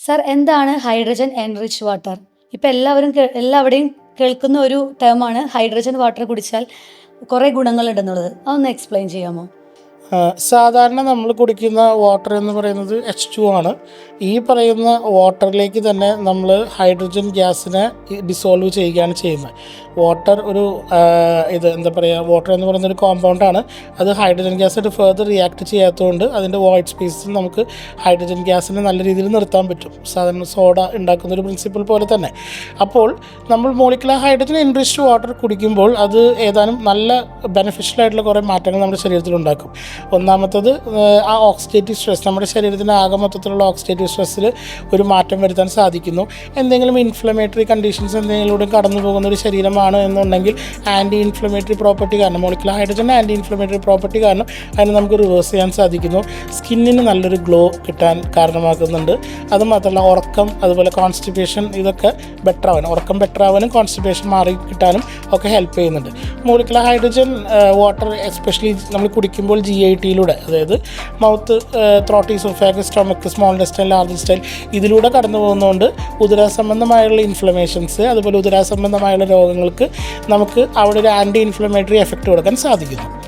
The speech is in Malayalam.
സർ, എന്താണ് ഹൈഡ്രജൻ എൻറിച്ച്ഡ് വാട്ടർ? ഇപ്പം എല്ലാവരുടെയും കേൾക്കുന്ന ഒരു ടേമാണ് ഹൈഡ്രജൻ വാട്ടർ കുടിച്ചാൽ കുറേ ഗുണങ്ങളുണ്ടെന്നുള്ളത്. അതൊന്ന് എക്സ്പ്ലെയിൻ ചെയ്യാമോ? സാധാരണ നമ്മൾ കുടിക്കുന്ന വാട്ടർ എന്ന് പറയുന്നത് H2 ആണ്. ഈ പറയുന്ന വാട്ടറിലേക്ക് തന്നെ നമ്മൾ ഹൈഡ്രജൻ ഗ്യാസിനെ ഡിസോൾവ് ചെയ്യുകയാണ് ചെയ്യുന്നത്. വാട്ടർ ഒരു വാട്ടർ എന്ന് പറയുന്ന ഒരു കോമ്പൗണ്ടാണ്. അത് ഹൈഡ്രജൻ ഗ്യാസായിട്ട് ഫെർദർ റിയാക്ട് ചെയ്യാത്തതുകൊണ്ട് അതിൻ്റെ വോയിഡ് സ്പേസിൽ നമുക്ക് ഹൈഡ്രജൻ ഗ്യാസിനെ നല്ല രീതിയിൽ നിർത്താൻ പറ്റും. സാധാരണ സോഡ ഉണ്ടാക്കുന്ന ഒരു പ്രിൻസിപ്പിൾ പോലെ തന്നെ. അപ്പോൾ നമ്മൾ മോളിക്കുലർ ഹൈഡ്രജൻ എൻറിച്ച്ഡ് വാട്ടർ കുടിക്കുമ്പോൾ അത് ഏതാനും നല്ല ബെനിഫിഷ്യൽ ആയിട്ടുള്ള കുറേ മാറ്റങ്ങൾ നമ്മുടെ ശരീരത്തിൽ ഉണ്ടാക്കും. ഒന്നാമത്തത് ആ ഓക്സിഡേറ്റീവ് സ്ട്രെസ്, നമ്മുടെ ശരീരത്തിൻ്റെ ആകെ മൊത്തത്തിലുള്ള ഓക്സിഡേറ്റീവ് സ്ട്രെസ്സിൽ ഒരു മാറ്റം വരുത്താൻ സാധിക്കുന്നു. എന്തെങ്കിലും ഇൻഫ്ലമേറ്ററി കണ്ടീഷൻസ് എന്തെങ്കിലും കടന്നു പോകുന്ന ഒരു ശരീരമാണ് എന്നുണ്ടെങ്കിൽ ആൻറ്റി ഇൻഫ്ലമേറ്ററി പ്രോപ്പർട്ടി കാരണം, molecular hydrogen anti inflammatory property കാരണം അതിന് നമുക്ക് റിവേഴ്സ് ചെയ്യാൻ സാധിക്കുന്നു. സ്കിന്നിന് നല്ലൊരു ഗ്ലോ കിട്ടാൻ കാരണമാക്കുന്നുണ്ട്. അതുമാത്രമല്ല ഉറക്കം, അതുപോലെ കോൺസ്റ്റിപ്പേഷൻ, ഇതൊക്കെ ബെറ്റർ ആവാനും, ഉറക്കം ബെറ്റർ ആവാനും കോൺസ്റ്റിപ്പേഷൻ മാറി കിട്ടാനും ഒക്കെ ഹെൽപ്പ് ചെയ്യുന്നുണ്ട്. മോളിക്കുലർ ഹൈഡ്രജൻ വാട്ടർ എസ്പെഷ്യലി നമ്മൾ കുടിക്കുമ്പോൾ GIT-യിലൂടെ, അതായത് mouth, throat, oesophagus, stomach, small intestine, large intestine, ഇതിലൂടെ കടന്നു പോകുന്നതുകൊണ്ട് ഉദരസംബന്ധമായുള്ള ഇൻഫ്ലമേഷൻസ്, അതുപോലെ ഉദരസംബന്ധമായുള്ള രോഗങ്ങൾക്ക് നമുക്ക് അവിടെ ഒരു ആൻറ്റി ഇൻഫ്ലമേറ്ററി എഫക്റ്റ് കൊടുക്കാൻ സാധിക്കുന്നു.